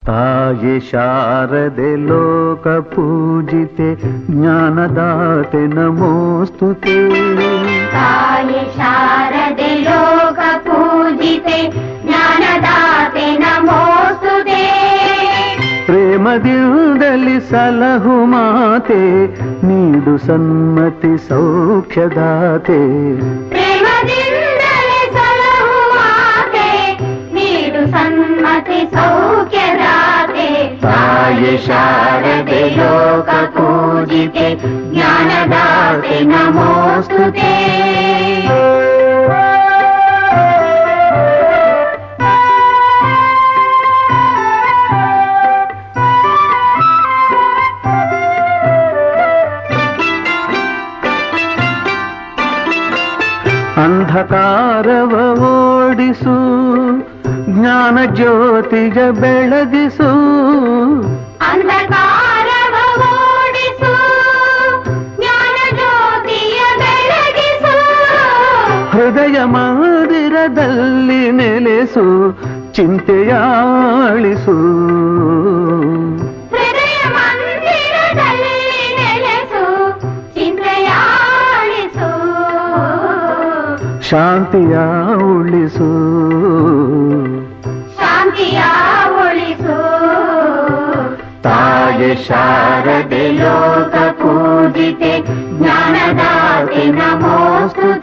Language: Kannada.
ತಾಯಿ ಶಾರದೆ ಲೋಕ ಪೂಜಿತೆ ಜ್ಞಾನದಾತೆ ನಮೋಸ್ತುತೆ. ತಾಯಿ ಶಾರದೆ ಲೋಕ ಪೂಜಿತೆ ಜ್ಞಾನದಾತೆ ನಮೋಸ್ತುತೆ. ಪ್ರೇಮದಿಂದಲಿ ಸಲಹು ಮಾತೆ ನೀಡು ಸನ್ಮತಿ ಸೌಖ್ಯದಾತೆ. ಪ್ರೇಮದಿಂದಲೇ ಸಲಹು ಮಾತೆ ನೀಡು ಸನ್ಮತಿ ಸೌಖ್ಯದಾತೆ. ತಾಯಿ ಶಾರದೆ ಲೋಕ ಪೂಜಿತೆ ಜ್ಞಾನದಾತೆ ನಮೋಸ್ತುತೆ. ಅಂಧಕಾರವ ಓಡಿಸು ಜ್ಞಾನ ಜ್ಯೋತಿಗ ಬೆಳಗಿಸು. ಅಂಧಕಾರವ ಓಡಿಸು ಜ್ಞಾನ ಜ್ಯೋತಿಯ ಬೆಳಗಿಸು. ಹೃದಯ ಮಂದಿರದಲ್ಲಿ ನೆಲೆಸು ಚಿಂತೆಯಾಳಿಸು. ಹೃದಯ ಮಂದಿರದಲ್ಲಿ ನೆಲೆಸು ಚಿಂತೆಯಾಳಿಸು. ಶಾಂತಿಯ ಉಳಿಸು. ಶಾಂತಿಯ ಉಳಿಸು. ತಾಯಿ ಶಾರದೆ ಲೋಕ ಪೂಜಿತೆ ಜ್ಞಾನದಾತೆ ನಮೋಸ್ತುತೆ.